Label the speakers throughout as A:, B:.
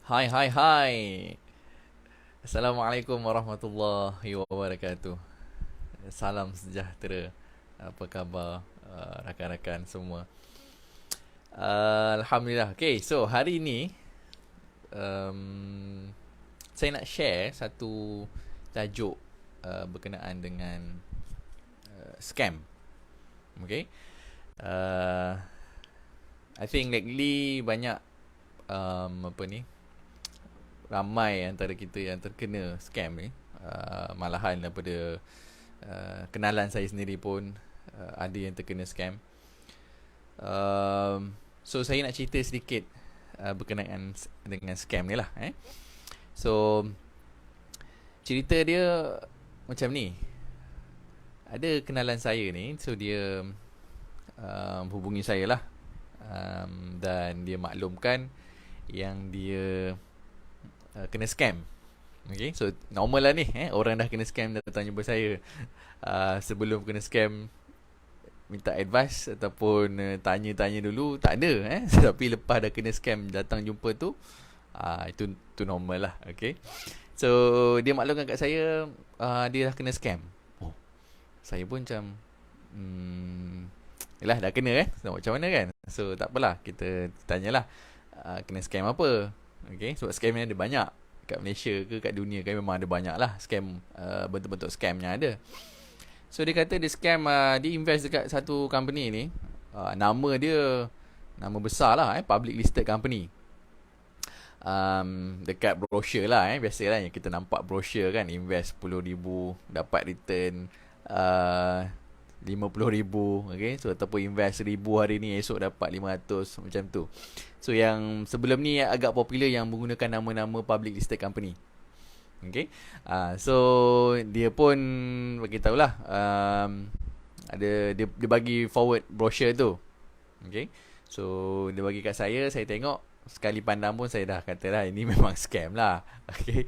A: Hai hai hai. Assalamualaikum warahmatullahi wabarakatuh. Salam sejahtera. Apa khabar rakan-rakan semua? Alhamdulillah. Okay, so hari ini um, saya nak share satu tajuk berkenaan dengan scam. Okay. Uh, I think lately banyak apa ni, ramai antara kita yang terkena scam ni. Malahan daripada kenalan saya sendiri pun ada yang terkena scam. So saya nak cerita sedikit berkenaan dengan scam ni lah. So cerita dia macam ni. Ada kenalan saya ni, so dia hubungi saya lah, dan dia maklumkan yang dia kena scam. Okay, so normal lah ni, orang dah kena scam datang jumpa saya. Sebelum kena scam minta advice ataupun tanya-tanya dulu tak ada, tapi lepas dah kena scam datang jumpa tu, itu normal lah. Okay, so dia maklumkan kat saya dia dah kena scam. Oh, saya pun macam yelah, dah kena so, macam mana kan. So tak apalah, kita tanyalah kena scam apa. Okay, sebab scam ni ada banyak kat Malaysia ke kat dunia kan, memang ada banyak lah scam, bentuk-bentuk scam yang ada. So dia kata dia scam, dia invest dekat satu company ni, nama dia nama besar lah, public listed company. Dekat brochure lah, biasalah yang kita nampak brochure kan, invest 10,000 dapat return 50,000. Okay, so ataupun invest 1,000 hari ni, esok dapat 500, macam tu. So yang sebelum ni agak popular yang menggunakan nama-nama public listed company. Okay, so dia pun bagi tahulah, ada dia bagi forward brochure tu. Okay, so dia bagi kat saya tengok sekali pandang pun saya dah kata lah, ini memang scam lah. Okay,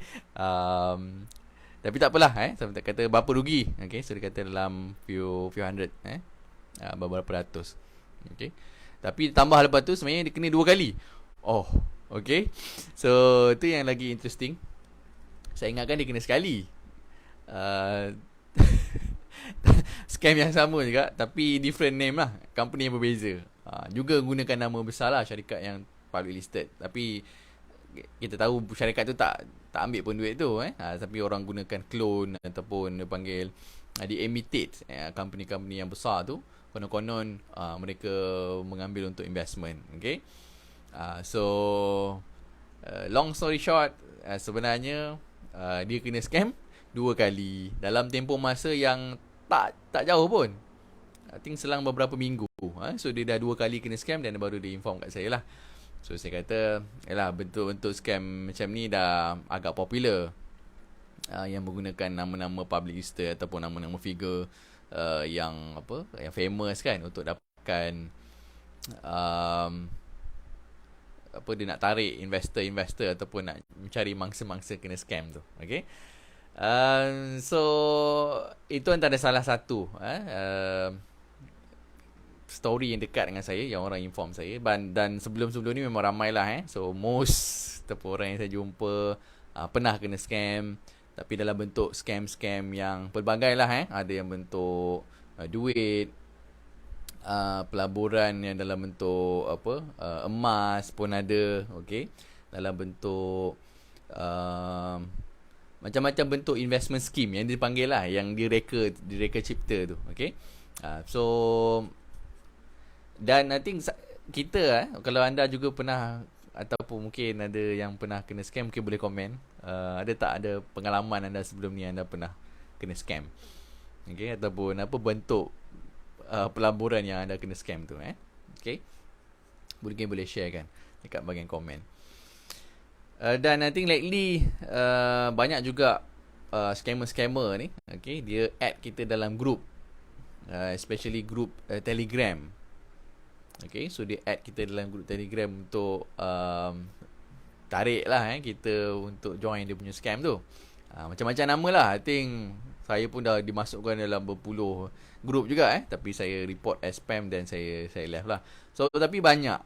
A: tapi tak apalah, saya kata berapa rugi. Okay, so dia kata dalam few hundred, beberapa ratus. Okay, tapi tambah lepas tu sebenarnya dia kena 2 kali. Oh, okay, so tu yang lagi interesting. Saya ingatkan dia kena sekali. uh, Scam yang sama juga, tapi different name lah, company yang berbeza. Juga gunakan nama besar lah, syarikat yang public listed. Tapi kita tahu syarikat tu tak ambil pun duit tu, tapi orang gunakan clone ataupun dia panggil, dia imitate company-company yang besar tu. Konon-konon mereka mengambil untuk investment. Okay, so long story short, sebenarnya dia kena scam 2 kali dalam tempoh masa yang tak jauh pun. I think selang beberapa minggu. So dia dah 2 kali kena scam dan baru dia inform kat saya lah. So saya kata, yalah, bentuk-bentuk scam macam ni dah agak popular, yang menggunakan nama-nama public listed ataupun nama-nama figure yang famous kan, untuk dapatkan dia nak tarik investor ataupun nak mencari mangsa-mangsa kena scam tu. Okay, so itu antara salah satu story yang dekat dengan saya, yang orang inform saya. Dan sebelum-sebelum ni memang ramai lah, so most ataupun orang yang saya jumpa pernah kena scam, tapi dalam bentuk scam-scam yang pelbagai lah. Ada yang bentuk duit, pelaburan yang dalam bentuk emas pun ada. Okay, dalam bentuk macam-macam bentuk investment scheme yang dipanggil lah, yang direka cipta tu. Okay, so dan I think kita, kalau anda juga pernah ataupun mungkin ada yang pernah kena scam, mungkin boleh komen. Ada tak ada pengalaman anda sebelum ni anda pernah kena scam? Okay, ataupun apa bentuk pelaburan yang anda kena scam tu. Okay, boleh share kan dekat bahagian komen. Dan I think lately banyak juga scammer ni. Okay, dia add kita dalam group, especially group Telegram. Okay, so dia add kita dalam group Telegram untuk tarik lah kita untuk join dia punya scam tu. Macam-macam nama lah. I think saya pun dah dimasukkan dalam berpuluh group juga, tapi saya report as spam dan saya left lah. So tapi banyak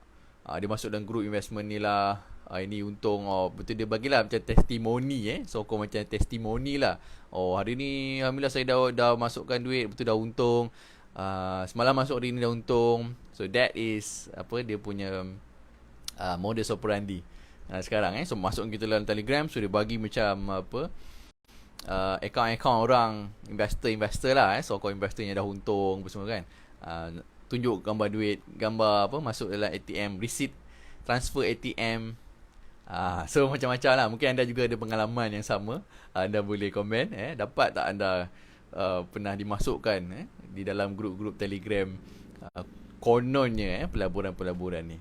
A: Dia masuk dalam group investment ni lah, ini untung, betul dia bagilah macam testimoni, sokong macam testimoni lah. Hari ni alhamdulillah saya dah masukkan duit, betul dah untung. Semalam masuk, hari ni dah untung. So that is apa dia punya modus operandi sekarang. So masuk kita dalam Telegram, so dia bagi macam apa, account-account orang investor lah, so-called investor yang dah untung apa semua kan. Tunjuk gambar duit, gambar apa masuk dalam ATM, receipt transfer ATM. So macam-macam lah. Mungkin anda juga ada pengalaman yang sama. Anda boleh komen, dapat tak anda pernah dimasukkan di dalam grup-grup Telegram kononnya pelaburan-pelaburan ni.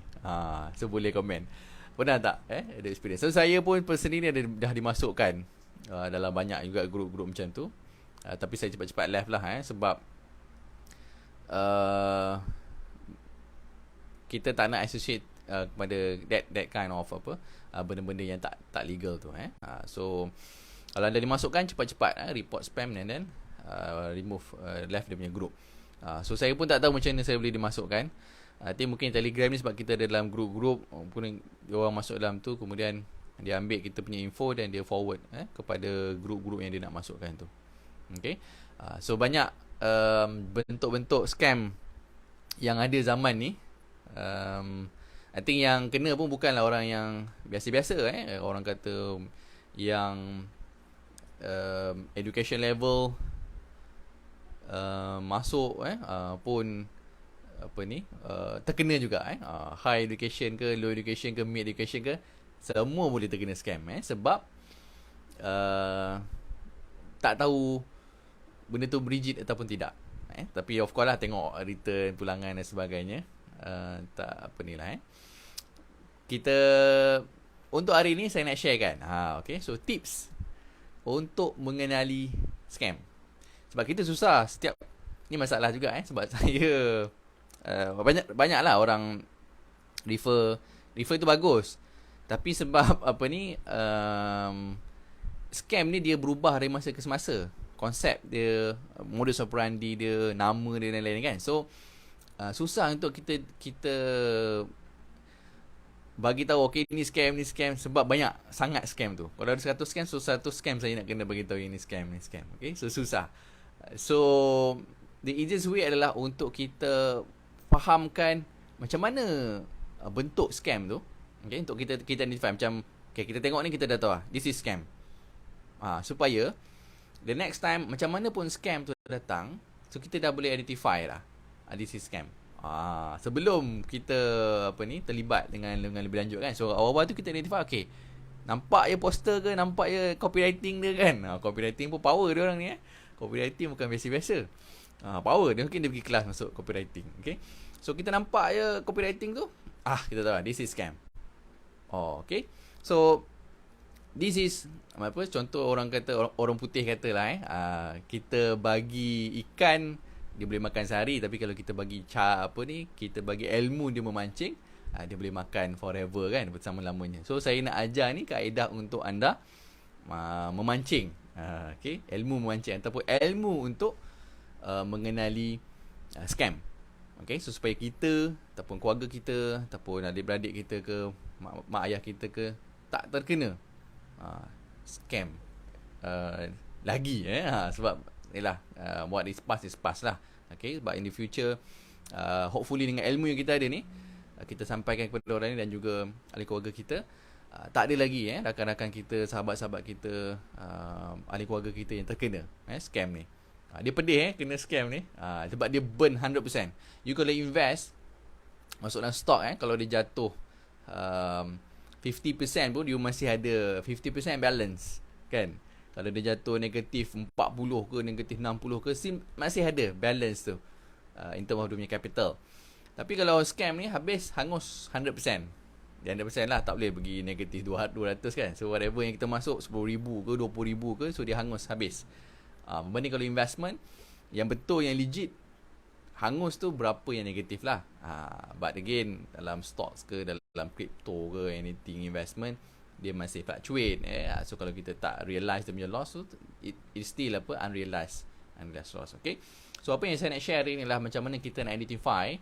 A: So boleh komen. Pernah tak ada experience? So saya pun personally dah dimasukkan dalam banyak juga grup-grup macam tu. Tapi saya cepat-cepat left lah sebab kita tak nak associate kepada that kind of apa benda-benda yang tak legal tu. So kalau anda dimasukkan, cepat-cepat report spam and then remove, left dia punya group. So saya pun tak tahu macam mana saya boleh dimasukkan. Mungkin Telegram ni sebab kita ada dalam grup-grup, mungkin dia orang masuk dalam tu, kemudian dia ambil kita punya info dan dia forward kepada grup-grup yang dia nak masukkan tu. Okay. So banyak bentuk-bentuk scam yang ada zaman ni. I think yang kena pun bukanlah orang yang biasa-biasa. Orang kata yang education level masuk pun apa ni terkena juga. High education ke, low education ke, mid education ke, semua boleh terkena scam. Sebab tak tahu benda tu legit ataupun tidak. Tapi of course lah, tengok return, pulangan dan sebagainya. Tak apa ni lah. Kita untuk hari ni saya nak share kan. Okay, so tips untuk mengenali scam. Sebab kita susah, setiap ni masalah juga sebab saya banyaklah orang refer tu bagus. Tapi sebab apa ni scam ni dia berubah dari masa ke semasa. Konsep dia, modus operandi dia, nama dia dan lain-lain kan. So susah untuk kita bagi tahu okey ni scam sebab banyak sangat scam tu. Kalau ada 100 scam, so 100 scam saya nak kena bagi tahu ini scam. Okey, so susah. So the easiest way adalah untuk kita fahamkan macam mana bentuk scam tu. Okey, untuk kita identify macam kita tengok ni, kita dah tahu this is scam. Supaya the next time macam mana pun scam tu datang, so kita dah boleh identify lah this is scam. Sebelum kita terlibat dengan lebih lanjut kan. So awal-awal tu kita identify, okay, nampak je poster ke, nampak je copywriting dia kan. Copywriting pun power dia orang ni. Copywriting bukan biasa-biasa. Power dia, mungkin dia pergi kelas masuk copywriting. Okay, so kita nampak je copywriting tu, kita tahu this is scam. Okay, so this is contoh orang kata, orang putih kata lah kita bagi ikan dia boleh makan sehari, tapi kalau kita bagi kita bagi ilmu dia memancing, dia boleh makan forever kan, bersama lamanya. So saya nak ajar ni kaedah untuk anda memancing, okay, ilmu memancing ataupun ilmu untuk mengenali scam. Okay, so supaya kita ataupun keluarga kita ataupun adik-beradik kita ke, mak ayah kita ke, tak terkena scam lagi. Sebab yelah, what is past lah. Okay, but in the future hopefully dengan ilmu yang kita ada ni, kita sampaikan kepada orang ni dan juga ahli keluarga kita, tak ada lagi rakan-rakan kita, sahabat-sahabat kita, ahli keluarga kita yang terkena scam ni. Dia pedih kena scam ni, sebab dia burn 100%. You kalau invest masuk dalam stock, kalau dia jatuh 50% pun, you masih ada 50% balance kan. Kalau dia jatuh negatif 40 ke, negatif 60 ke, masih ada balance tu in term of dia punya capital. Tapi kalau scam ni habis, hangus 100%. Dia 100% lah, tak boleh pergi negatif 200 kan. So whatever yang kita masuk, 10,000 ke 20,000 ke, so dia hangus habis. Berbanding kalau investment yang betul, yang legit, hangus tu berapa yang negatif lah. But again, dalam stocks ke, dalam crypto ke, anything investment, dia masih fluctuate. So kalau kita tak realise dia punya loss tu, it's still unrealised loss. Okay, so apa yang saya nak share ni lah, macam mana kita nak identify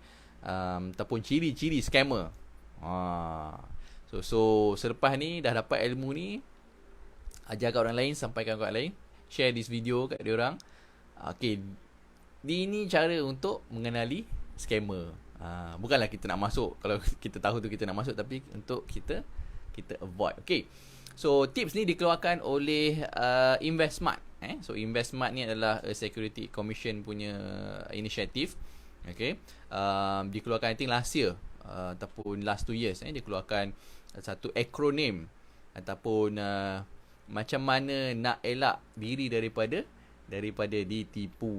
A: ataupun ciri-ciri scammer. So selepas ni dah dapat ilmu ni, ajar kat orang lain, sampaikan kat orang lain, share this video kat dia orang. Okay, ini cara untuk mengenali scammer. Bukanlah kita nak masuk, kalau kita tahu tu kita nak masuk, tapi untuk kita avoid. Okay, so tips ni dikeluarkan oleh InvestSmart. So InvestSmart ni adalah Security Commission punya inisiatif. Okay, dikeluarkan I think last year ataupun last 2 years. Dia keluarkan satu akronim ataupun macam mana nak elak diri daripada ditipu,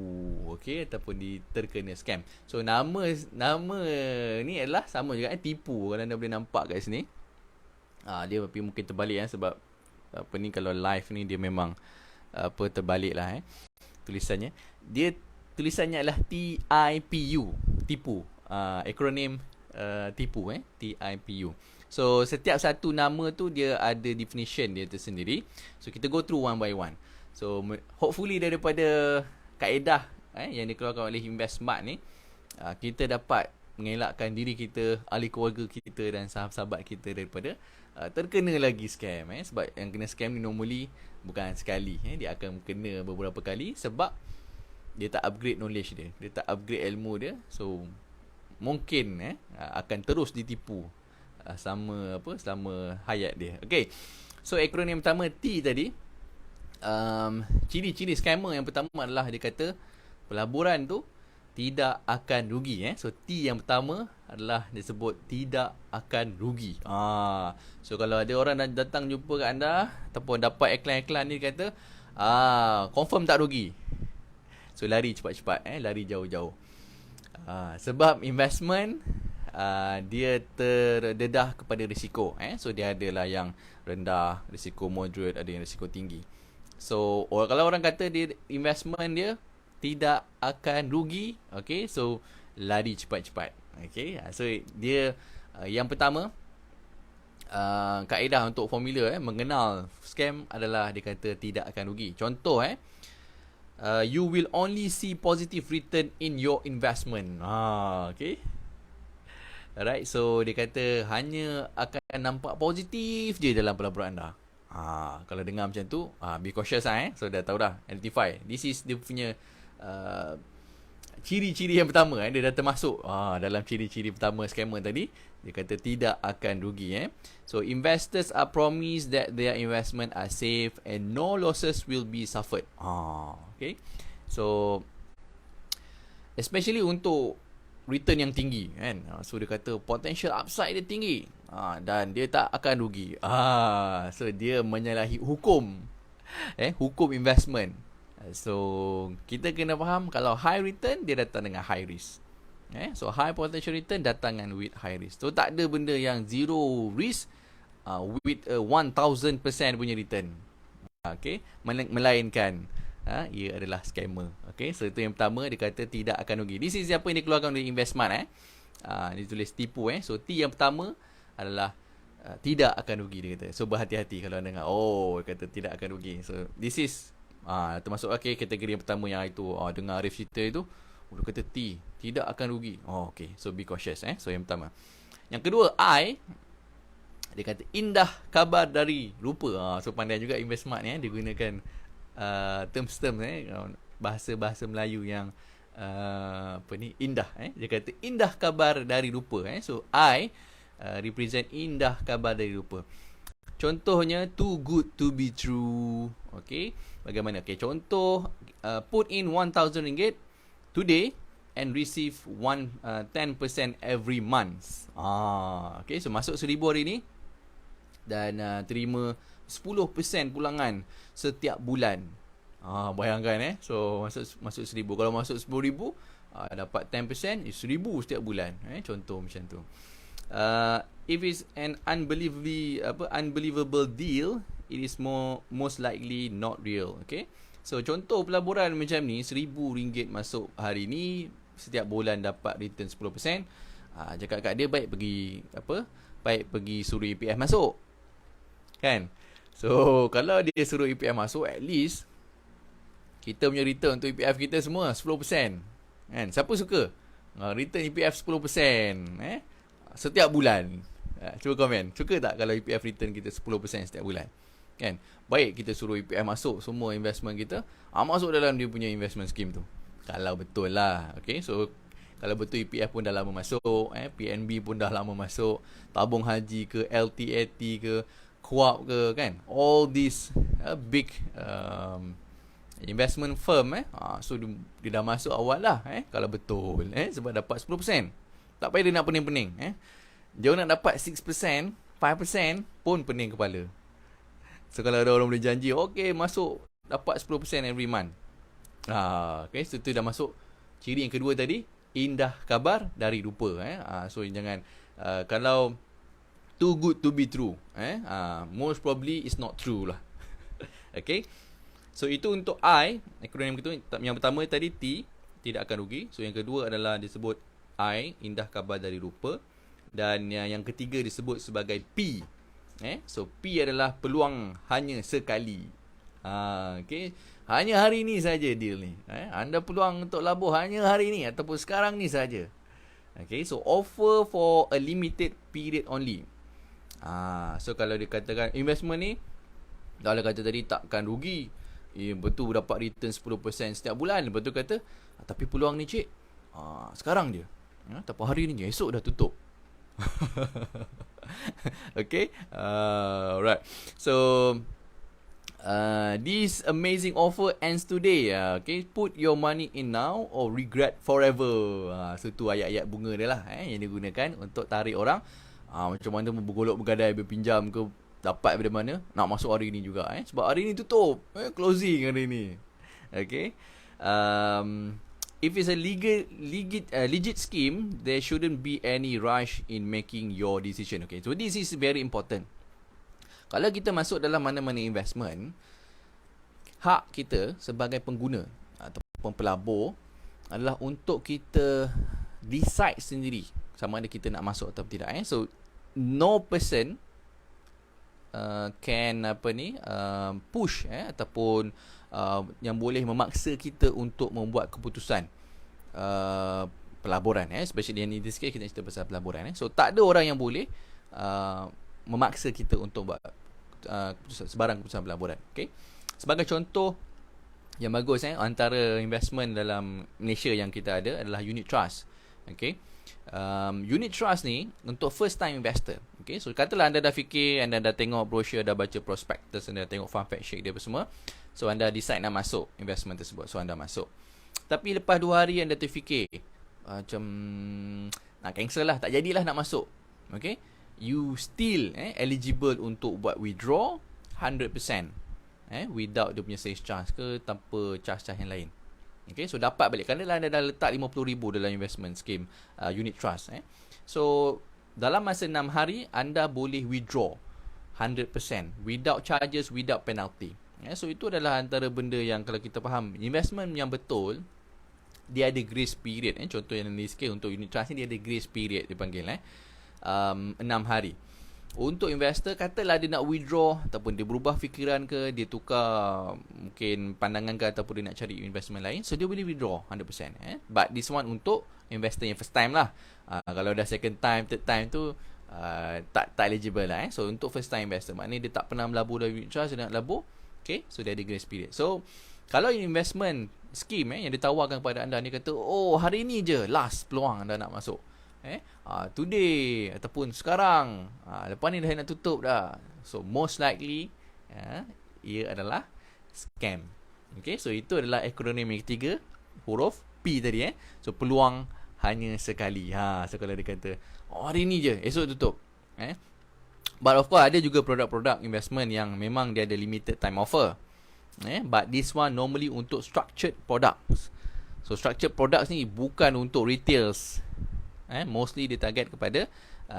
A: okey, ataupun terkena scam. So nama ni adalah sama juga, tipu. Kalau anda boleh nampak kat sini, dia tapi mungkin terbalik sebab apa ni, kalau live ni dia memang terbalik lah tulisannya. Tulisannya adalah TIPU, tipu. Akronim tipu, TIPU. So setiap satu nama tu dia ada definition dia tersendiri. So kita go through one by one. So hopefully daripada kaedah yang dikeluarkan oleh InvestSmart ni, kita dapat mengelakkan diri kita, ahli keluarga kita dan sahabat-sahabat kita daripada terkena lagi scam. Sebab yang kena scam ni normally bukan sekali, dia akan kena beberapa kali sebab dia tak upgrade knowledge dia, dia tak upgrade ilmu dia. So mungkin akan terus ditipu selama hayat dia. Okay, so akronim pertama T tadi. Ciri-ciri scammer yang pertama adalah dia kata pelaburan tu tidak akan rugi. So T yang pertama adalah dia sebut tidak akan rugi. So kalau ada orang datang jumpa kat anda ataupun dapat iklan-iklan ni, kata confirm tak rugi, so lari cepat-cepat, lari jauh-jauh. Sebab investment dia terdedah kepada risiko. So dia adalah yang rendah, risiko moderate, ada yang risiko tinggi. So kalau orang kata dia investment dia tidak akan rugi, okay, so lari cepat-cepat. Okay, so dia yang pertama, kaedah untuk formula mengenal scam adalah dia kata tidak akan rugi. Contoh, you will only see positive return in your investment. Okay, alright, so dia kata hanya akan nampak positif je dalam pelaburan anda. Kalau dengar macam tu, be cautious so dah tahu dah, identify. This is dia punya ciri-ciri yang pertama. Dia dah termasuk dalam ciri-ciri pertama scammer tadi. Dia kata tidak akan rugi. So investors are promised that their investment are safe and no losses will be suffered. Okay, so especially untuk return yang tinggi so dia kata potential upside dia tinggi, dan dia tak akan rugi. So dia menyalahi hukum hukum investment. So kita kena faham, kalau high return dia datang dengan high risk. So high potential return datang dengan with high risk. So tak ada benda yang zero risk with a 1000% punya return. Okay, melainkan ia adalah scammer. Okay, so itu yang pertama, dia kata tidak akan rugi. This is apa yang dikeluarkan oleh InvestSmart. Dia tulis tipu. So T yang pertama adalah tidak akan rugi, dia kata. So berhati-hati kalau dengar dia kata tidak akan rugi. So this is termasuk kategori yang pertama yang itu dengar Arif cerita itu, dia kata T tidak akan rugi. Okay, so be cautious. So yang pertama. Yang kedua, I, dia kata indah kabar dari rupa. So pandai juga InvestSmart ni dia gunakan terms-terms bahasa-bahasa Melayu yang indah. Dia kata indah kabar dari rupa. So I represent indah kabar dari rupa. Contohnya too good to be true. Okay, bagaimana? Okay, contoh, put in 1,000 ringgit today and receive 10% every month. Okay, so masuk 1,000 hari ni dan terima 10% pulangan setiap bulan. Bayangkan so masuk 1,000. Kalau masuk 10,000, dapat 10%, 1,000 setiap bulan. Contoh macam tu. If it's an unbelievable deal, it is most likely not real. Okay, so contoh pelaburan macam ni, RM1,000 masuk hari ni, setiap bulan dapat return 10%. Cakap kat dia, baik pergi suruh EPF masuk, kan? So kalau dia suruh EPF masuk, at least kita punya return untuk EPF kita semua 10%, kan? Siapa suka return EPF 10% setiap bulan? Cuba komen. Suka tak kalau EPF return kita 10% setiap bulan? Kan? Baik kita suruh EPF masuk semua investment kita, masuk dalam dia punya investment scheme tu. Kalau betul lah. Okay, so kalau betul EPF pun dah lama masuk, PNB pun dah lama masuk, tabung haji ke, LTAT ke, KUAP ke, kan? All these big investment firm, so dia dah masuk awal lah, kalau betul, sebab dapat 10%. Tak payah dia nak pening-pening, dia nak dapat 6%, 5% pun pening kepala. So kalau ada orang boleh janji, okay, masuk dapat 10% every month. Okay, so tu dah masuk. Ciri yang kedua tadi, indah kabar dari rupa. So jangan, kalau too good to be true, most probably is not true lah. Okay, so itu untuk I. Akronim itu, yang pertama tadi T, tidak akan rugi. So yang kedua adalah disebut I, indah kabar dari rupa. Dan yang ketiga disebut sebagai P. So P adalah peluang hanya sekali. Okay, hanya hari ni saja deal ni. Anda peluang untuk labur hanya hari ni ataupun sekarang ni saja. Okay, so offer for a limited period only. So kalau dia katakan investment ni, kalau kata tadi takkan rugi, betul dapat return 10% setiap bulan, betul kata, tapi peluang ni cik, sekarang dia, tapi hari ni je, esok dah tutup. Okay, right. So this amazing offer ends today. Okay, put your money in now or regret forever. So tu ayat-ayat bunga dia lah, yang digunakan untuk tarik orang. Macam mana bergolok bergadai, berpinjam ke, dapat dari mana, nak masuk hari ni juga, sebab hari ni tutup, closing hari ni. Okay, if it's a legit scheme, there shouldn't be any rush in making your decision. Okay, so this is very important. Kalau kita masuk dalam mana-mana investment, hak kita sebagai pengguna ataupun pelabur adalah untuk kita decide sendiri sama ada kita nak masuk atau tidak. So no person can push ataupun yang boleh memaksa kita untuk membuat keputusan pelaburan, especially in this case kita cerita pasal pelaburan. So tak ada orang yang boleh memaksa kita untuk buat sebarang keputusan pelaburan. Okay, sebagai contoh yang bagus, antara investment dalam Malaysia yang kita ada adalah unit trust. Okay, unit trust ni untuk first time investor. Okay, so katalah anda dah fikir, anda dah tengok brochure, dah baca prospectus, anda dah tengok fund fact sheet dia apa semua, so anda decide nak masuk investment tersebut, so anda masuk. Tapi lepas 2 hari anda terfikir, macam nak cancel lah, tak jadilah nak masuk. Okay, you still eligible untuk buat withdraw 100% without dia punya sales charge ke, tanpa charge-charge yang lain. Okay, so dapat balik. Kerana anda dah letak 50,000 dalam investment scheme unit trust. So dalam masa 6 hari anda boleh withdraw 100% without charges, without penalty. So itu adalah antara benda yang kalau kita faham investment yang betul, dia ada grace period. Contoh yang ni sikit untuk unit trust ni, dia ada grace period dipanggil 6 hari. Untuk investor, katalah dia nak withdraw ataupun dia berubah fikiran ke, dia tukar mungkin pandangan ke, ataupun dia nak cari investment lain, so dia boleh withdraw 100%. But this one untuk investor yang first time lah. Kalau dah second time, third time tu tak eligible lah. So untuk first time investor, maknanya dia tak pernah melabur dari unit trust, dia nak labur. Okay, so dia ada grace period. So kalau investment scheme yang ditawarkan kepada anda, dia kata, oh hari ni je last peluang anda nak masuk, today ataupun sekarang, lepas ni dah nak tutup dah, so most likely ia adalah scam. Okay, so itu adalah akronim yang ketiga, huruf P tadi. So peluang hanya sekali. So kalau dia kata, oh hari ni je, esok tutup. But of course ada juga produk-produk investment yang memang dia ada limited time offer. But this one normally untuk structured products. So structured products ni bukan untuk retails. Mostly dia target kepada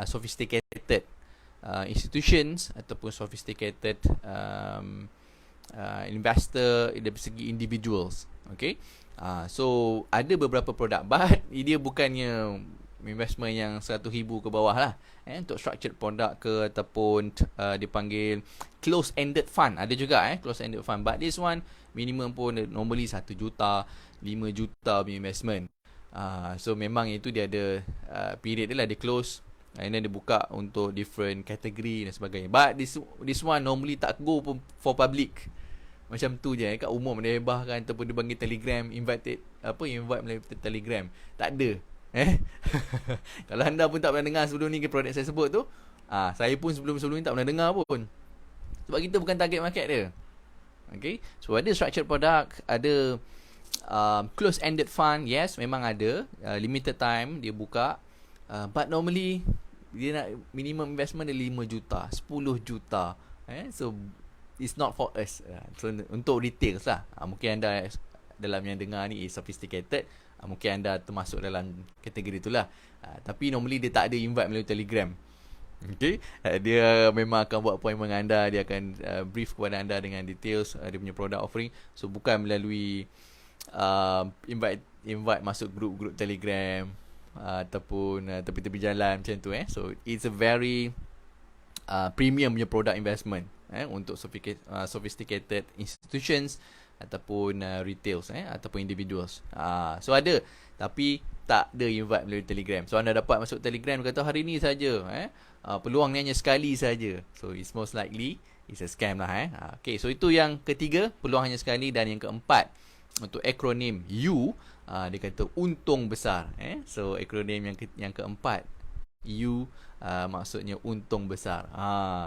A: sophisticated institutions ataupun sophisticated investor dari segi individuals. Okay, so ada beberapa produk, but dia bukannya investment yang 100,000 ke bawah lah. Untuk structured product ke, ataupun dipanggil close-ended fund, ada juga close-ended fund, but this one minimum pun normally 1 juta, 5 juta punya investment. So memang itu dia ada period dia lah, dia close And then dia buka untuk different category dan sebagainya. But this one normally tak go for public. Macam tu je kat umum dia hebahkan ataupun dia bagi Telegram invite melalui Telegram. Tak ada. Kalau anda pun tak pernah dengar sebelum ni ke produk saya sebut tu, saya pun sebelum ni tak pernah dengar pun. Sebab kita bukan target market dia. Okay, so ada structured product, ada close-ended fund. Yes, memang ada limited time dia buka, but normally dia nak minimum investment dia 5 juta, 10 juta. So it's not for us. So untuk retail lah, mungkin anda dalam yang dengar ni is sophisticated, mungkin anda termasuk dalam kategori itulah. Tapi normally dia tak ada invite melalui Telegram. Okay, dia memang akan buat appointment dengan anda. Dia akan brief kepada anda dengan details dia punya product offering. So bukan melalui invite masuk grup Telegram ataupun tepi-tepi jalan macam tu. So it's a very premium punya product investment untuk sophisticated institutions ataupun retails ataupun individuals. So ada, tapi tak ada invite melalui Telegram. So anda dapat masuk Telegram, kata hari ni saja, peluang ni hanya sekali saja. So it's most likely it's a scam lah. Okay, so itu yang ketiga, peluang hanya sekali. Dan yang keempat, untuk akronim U, dia kata untung besar. So akronim yang keempat, U, maksudnya untung besar.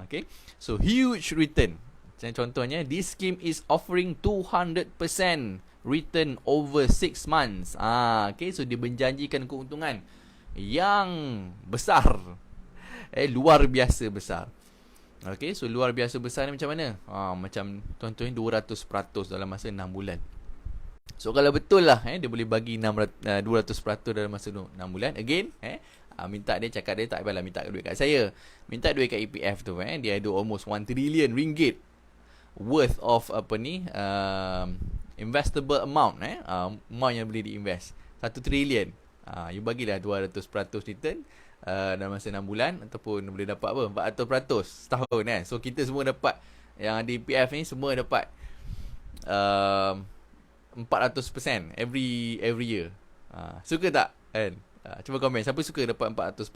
A: Okay, so huge return. Contohnya, this scheme is offering 200% return over 6 months. Okay, so dia menjanjikan keuntungan yang besar, luar biasa besar. Okay, so luar biasa besar ni macam mana? Macam contohnya 200% dalam masa 6 bulan. So kalau betul lah dia boleh bagi 200% dalam masa 6 bulan. Again, minta dia, cakap dia tak payahlah minta duit kat saya, minta duit kat EPF tu. Dia ada almost 1 trillion ringgit worth of investable amount. Amount yang boleh diinvest 1 trillion. You bagilah 200% return dalam masa 6 bulan, ataupun boleh dapat apa, 400% setahun. So kita semua dapat, yang di EPF ni semua dapat 400% every year. Suka tak kan? Cuba komen siapa suka dapat 400%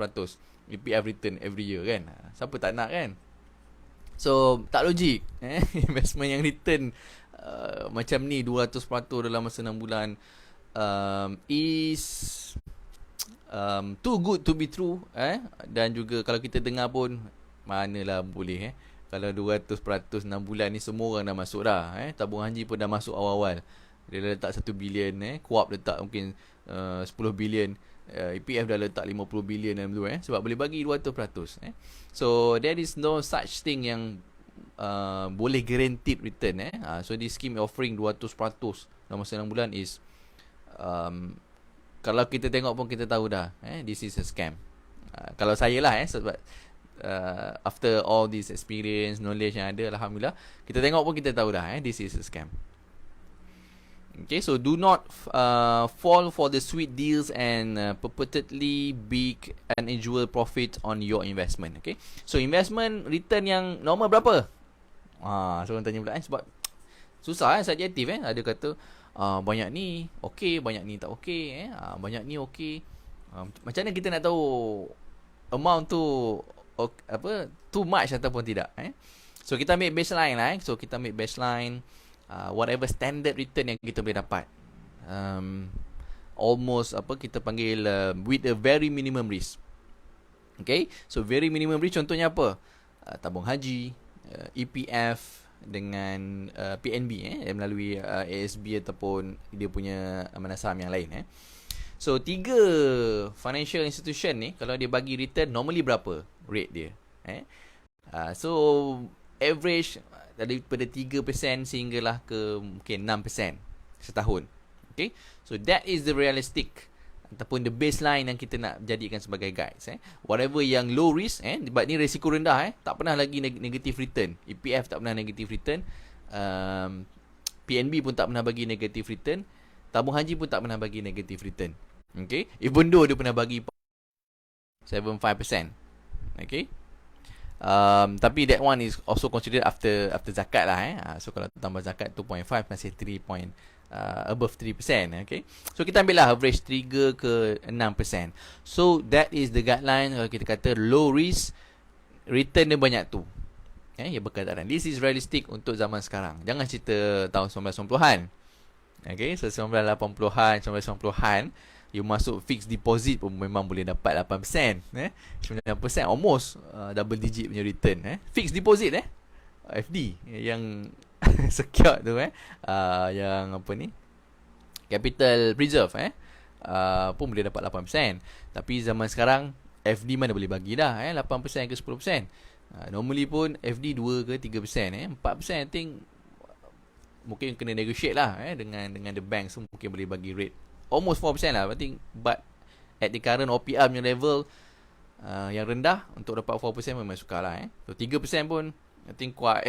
A: EPF return every year kan? Siapa tak nak kan? So tak logik investment yang return macam ni 200% dalam masa 6 bulan is too good to be true. Dan juga kalau kita dengar pun, manalah boleh kalau 200% 6 bulan ni semua orang dah masuk dah. Tabung haji pun dah masuk awal-awal. Dia dah letak 1 bilion, Co-op letak mungkin 10 bilion, EPF dah letak 50 bilion dalam tu, sebab boleh bagi 200%. So there is no such thing yang boleh guaranteed return. So this scheme offering 200% dalam masa 6 bulan is kalau kita tengok pun kita tahu dah, this is a scam. Kalau saya lah, sebab after all this experience, knowledge yang ada, alhamdulillah, kita tengok pun kita tahu dah, this is a scam. Okay, so do not fall for the sweet deals and purportedly big unusual profit on your investment. Okay, so investment return yang normal berapa? So orang tanya pula, sebab susah subjektif. Ada kata banyak ni okey, banyak ni tak okey. Banyak ni okey. Macam mana kita nak tahu amount tu too much ataupun tidak? So kita ambil baseline lah. So kita ambil baseline, whatever standard return yang kita boleh dapat, almost kita panggil with a very minimum risk. Okay, so very minimum risk contohnya apa? Tabung haji, EPF dengan PNB melalui ASB ataupun dia punya amanah saham yang lain. So 3 financial institution ni, kalau dia bagi return normally berapa rate dia? So average daripada 3% sehinggalah ke mungkin 6% setahun. Okay, so that is the realistic ataupun the baseline yang kita nak jadikan sebagai guides. Whatever yang low risk, sebab ni risiko rendah, tak pernah lagi negative return. EPF tak pernah negative return, PNB pun tak pernah bagi negative return, tabung haji pun tak pernah bagi negative return. Okay, even though dia pernah bagi 75%. Okay, tapi that one is also considered after zakat lah. So kalau tambah zakat 2.5 masih 3.5%. above 3%. Okay, so kita ambil lah average 3 ke 6%. So that is the guideline. Kalau kita kata low risk, return dia banyak tu, ya berkataran this is realistic untuk zaman sekarang. Jangan cerita tahun 1990-an. Okay, so 1980-an, 1990-an, you masuk fixed deposit pun memang boleh dapat 8%, 9%, almost double digit punya return. Fixed deposit, FD yang secured tu, yang apa ni, capital preserve, pun boleh dapat 8%. Tapi zaman sekarang FD mana boleh bagi dah 8% ke 10%. Normally pun FD 2 ke 3%, 4% I think mungkin kena negotiate lah, dengan the bank, so mungkin boleh bagi rate almost 4% lah I think. But at the current OPR punya level yang rendah, untuk dapat 4% memang sukar lah. So 3% pun I think quite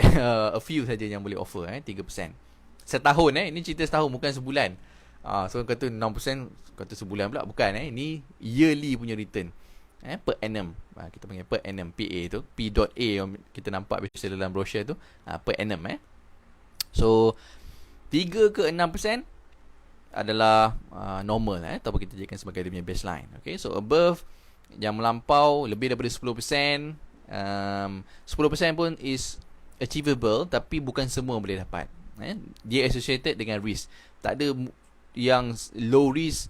A: a few saja yang boleh offer 3%. Setahun, ini cerita setahun, bukan sebulan. So kata 6%, kata sebulan pula, bukan. Ini yearly punya return, per annum. Kita panggil per annum, PA tu, P.A yang kita nampak biasa dalam brochure tu, per annum. So 3 ke 6% adalah normal, ataupun kita jadikan sebagai dia punya baseline. Okay, so above, yang melampau lebih daripada 10%, 10% pun is achievable, tapi bukan semua boleh dapat. Dia associated dengan risk. Tak ada yang low risk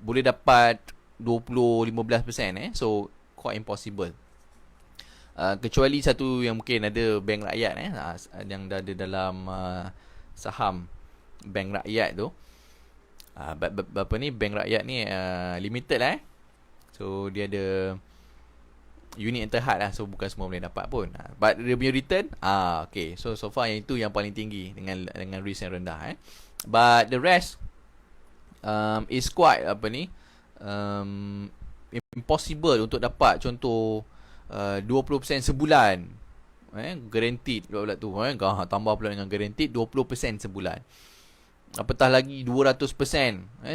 A: boleh dapat 20-15%, so quite impossible. Kecuali satu yang mungkin ada bank rakyat, yang dah ada dalam saham bank rakyat tu. Berapa ni, bank rakyat ni limited lah, so dia ada unit yang terhad lah, so bukan semua boleh dapat pun. But dia punya return, okay, so far yang itu yang paling tinggi dengan risk yang rendah. But the rest is quite impossible untuk dapat. Contoh 20% sebulan, guaranteed pula tu, tambah pula dengan guaranteed 20% sebulan, apatah lagi 200%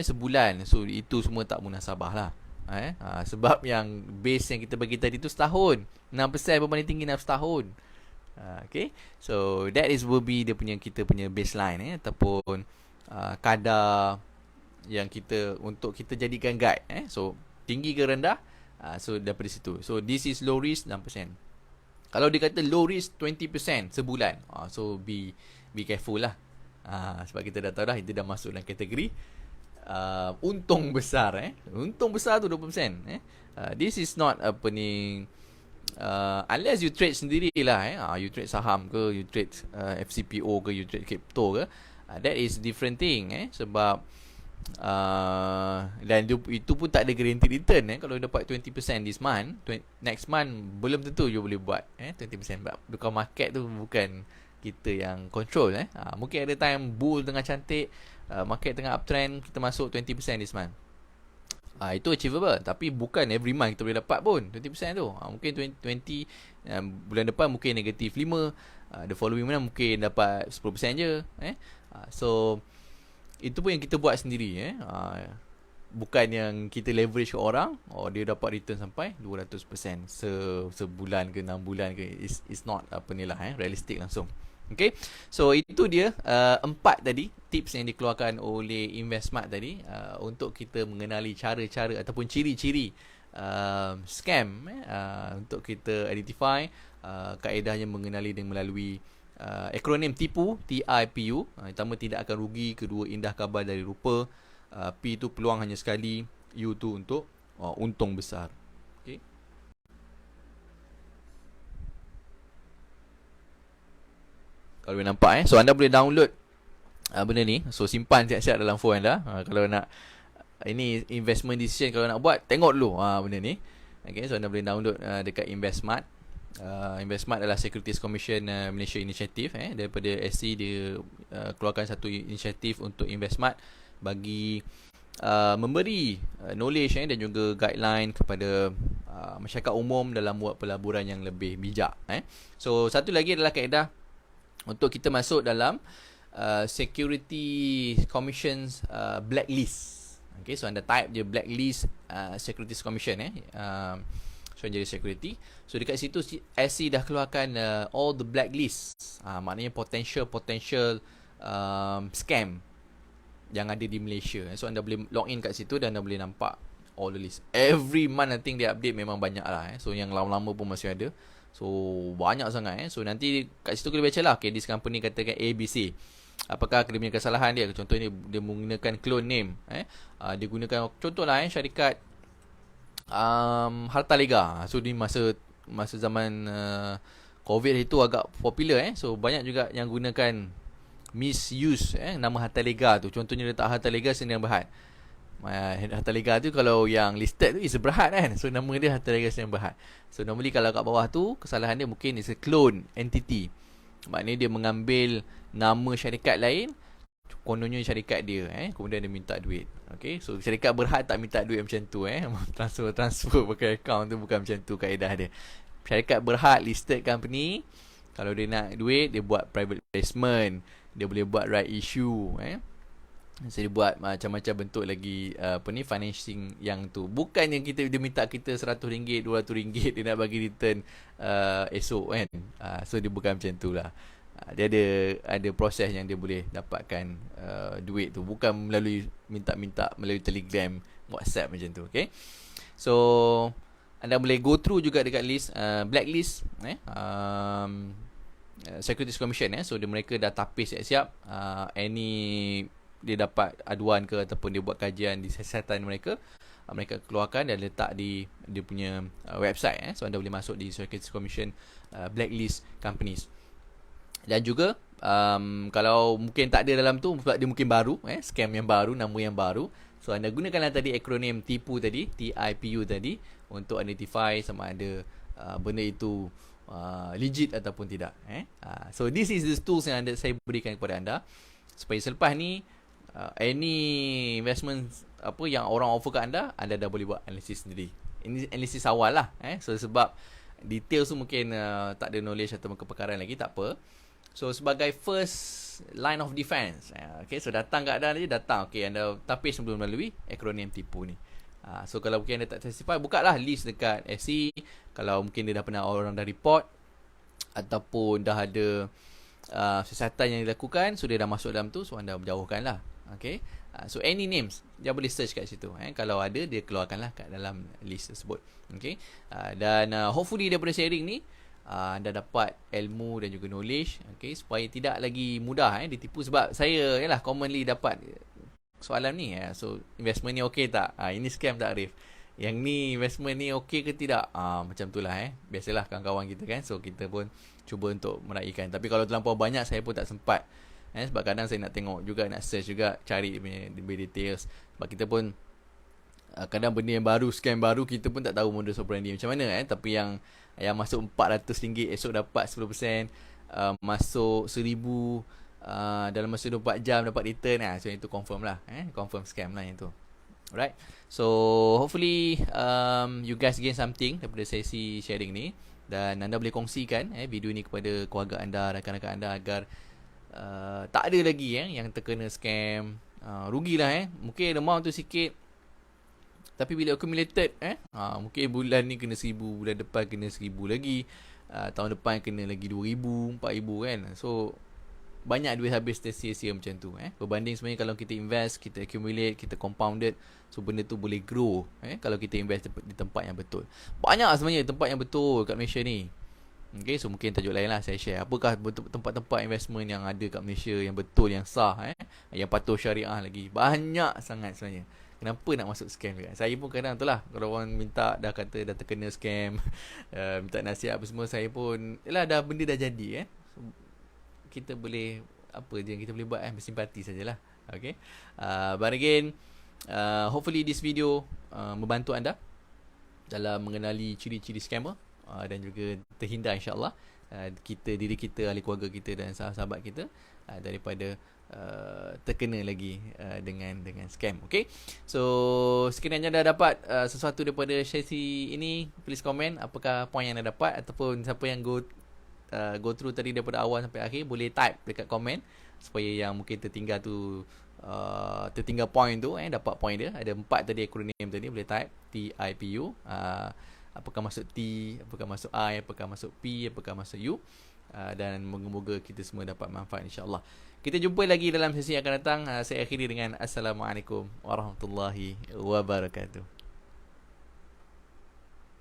A: sebulan. So itu semua tak munasabah lah. Sebab yang base yang kita bagi tadi tu setahun, 6% pun paling tinggi dalam setahun. Okay, so that will be dia punya, kita punya baseline, ataupun kadar yang kita, untuk kita jadikan guide. So tinggi ke rendah, so daripada situ. So this is low risk 6%. Kalau dia kata low risk 20% sebulan, so be careful lah. Sebab kita dah tahu dah, itu dah masuk dalam kategori untung besar. Untung besar tu 20%. This is not unless you trade sendiri lah. You trade saham ke, you trade FCPO ke, you trade crypto ke, that is different thing. Sebab dan itu pun tak ada guarantee return. Kalau dapat 20% this month, next month belum tentu you boleh buat 20%. Bukan market tu, bukan kita yang control. Mungkin ada time bull tengah cantik, market tengah uptrend, kita masuk 20% this month. Itu achievable, tapi bukan every month kita boleh dapat pun 20% tu. Mungkin 20 bulan depan mungkin negatif 5, the following month mungkin dapat 10% je. So itu pun yang kita buat sendiri. Bukan yang kita leverage ke orang, dia dapat return sampai 200% sebulan ke 6 bulan ke. It's not realistic langsung. Okay, so itu dia 4 tadi tips yang dikeluarkan oleh Investmart tadi, untuk kita mengenali cara-cara ataupun ciri-ciri scam, untuk kita identify. Kaedahnya mengenali dengan melalui akronim TIPU, TIPU. Pertama, tidak akan rugi. Kedua, indah khabar dari rupa. P tu peluang hanya sekali. U tu untuk untung besar. Okay. Kalau boleh nampak, so anda boleh download benda ni, so simpan siap-siap dalam phone anda. Kalau nak, ini investment decision, kalau nak buat, tengok dulu benda ni. Okay, so anda boleh download dekat Investmart. Investmart adalah Securities Commission Malaysia Initiative. Daripada SC, dia keluarkan satu inisiatif untuk Investmart, bagi memberi knowledge dan juga guideline kepada masyarakat umum dalam buat pelaburan yang lebih bijak. So satu lagi adalah kaedah untuk kita masuk dalam Security Commission's blacklist. Okay, so anda type je blacklist Securities Commission. So jadi security. So dekat situ SC dah keluarkan all the blacklist. Maknanya potential scam yang ada di Malaysia. So anda boleh log in kat situ dan anda boleh nampak all the list. Every month I think dia update memang banyak lah. So yang lama-lama pun masih ada. So banyak sangat. So nanti kat situ kita baca lah. Okay, this company katakan ABC. Apakah dia punya kesalahan dia? Contohnya dia menggunakan clone name. Dia gunakan contohlah syarikat Hartalega. So di masa zaman COVID itu agak popular. So banyak juga yang gunakan misuse nama Hartalega tu. Contohnya letak Hartalega Sdn Bhd. Hartalega tu kalau yang listed tu is Berhad kan. So nama dia Hartalega Sdn Bhd. So normally kalau kat bawah tu kesalahan dia mungkin is a clone entity. Maknanya dia mengambil nama syarikat lain, kononnya syarikat dia kemudian dia minta duit. Okay, so syarikat Berhad tak minta duit macam tu transfer pakai account tu bukan macam tu kaedah dia. Syarikat Berhad listed company, kalau dia nak duit dia buat private placement, dia boleh buat right issue so dia buat macam-macam bentuk lagi financing yang tu. Bukan yang dia minta kita RM100, RM200 dia nak bagi return esok kan. So dia bukan macam tu lah. Dia ada proses yang dia boleh dapatkan duit tu, bukan melalui minta-minta melalui Telegram, WhatsApp macam tu. Okay, so anda boleh go through juga dekat list blacklist Securities Commission so mereka dah tapis siap-siap any dia dapat aduan ke ataupun dia buat kajian di siasatan mereka keluarkan dan letak di dia punya website so anda boleh masuk di Securities Commission blacklist companies. Dan juga kalau mungkin tak ada dalam tu sebab dia mungkin baru scam yang baru, nama yang baru, so anda gunakanlah tadi akronim TIPU tadi, TIPU tadi, untuk identify sama ada benda itu legit ataupun tidak. So this is the tools yang saya berikan kepada anda supaya selepas ni any investment apa yang orang offer kat anda dah boleh buat analisis sendiri. Ini analisis awal lah. So sebab details tu mungkin tak ada knowledge atau kepakaran lagi, tak apa. So sebagai first line of defense, okay, so datang kat anda je, okay, anda tapis sebelum melalui akronim tipu ni. So kalau mungkin anda tak testify, bukalah list dekat SC. Kalau mungkin dia dah pernah orang dah report ataupun dah ada siasatan yang dilakukan, so dia dah masuk dalam tu, so anda berjauhkan lah. Okay, so any names dia boleh search kat situ. Kalau ada, dia keluarkanlah kat dalam list tersebut. Okay, dan hopefully daripada sharing ni anda dapat ilmu dan juga knowledge, okay, supaya tidak lagi mudah ditipu. Sebab saya yalah commonly dapat soalan ni, so investment ni okey tak? Ini scam tak, Arif? Yang ni investment ni okey ke tidak? Macam tu lah biasalah kawan-kawan kita kan. So kita pun cuba untuk meraihkan. Tapi kalau terlampau banyak, saya pun tak sempat. Sebab kadang saya nak tengok juga, nak search juga, cari punya details. Sebab kita pun kadang benda yang baru, scam baru, kita pun tak tahu modus operandi macam mana. Tapi yang masuk RM400 esok dapat 10%, masuk RM1,000 dalam masa 24 jam dapat return. So yang itu confirm lah, confirm scam lah yang tu. Alright, so hopefully you guys gain something daripada sesi sharing ni, dan anda boleh kongsikan video ni kepada keluarga anda, rakan-rakan anda, agar tak ada lagi yang terkena scam. Rugilah mungkin amount tu sikit, tapi bila accumulated mungkin bulan ni kena 1,000, bulan depan kena 1,000 lagi, tahun depan kena lagi 2,000, 4,000 kan. So banyak duit habis tersia-sia macam tu. Berbanding sebenarnya kalau kita invest, kita accumulate, kita compounded, so benda tu boleh grow kalau kita invest di tempat yang betul. Banyak sebenarnya tempat yang betul kat Malaysia ni. Okay, so mungkin tajuk lain lah saya share. Apakah tempat-tempat investment yang ada kat Malaysia yang betul, yang sah, yang patuh syariah lagi. Banyak sangat sebenarnya. Kenapa nak masuk scam juga? Saya pun kadang tu lah, kalau orang minta, dah kata dah terkena scam, minta nasihat apa semua, saya pun yalah, benda dah jadi so, kita boleh, apa je yang kita boleh buat bersimpati sajalah. Okay, but again, hopefully this video membantu anda dalam mengenali ciri-ciri scammer, dan juga terhindar insyaAllah diri kita, ahli keluarga kita dan sahabat-sahabat kita daripada terkena lagi dengan scam. Okay, so sekiranya anda dapat sesuatu daripada sesi ini, please komen apakah poin yang anda dapat, ataupun siapa yang go through tadi daripada awal sampai akhir, boleh type dekat komen supaya yang mungkin tertinggal tu, tertinggal point tu, dapat point dia. Ada 4 tadi akronim tadi, boleh type TIPU, apakah masuk T, apakah masuk I, apakah masuk P, apakah masuk U. dan moga-moga kita semua dapat manfaat insya-Allah. Kita jumpa lagi dalam sesi yang akan datang. Saya akhiri dengan Assalamualaikum warahmatullahi wabarakatuh.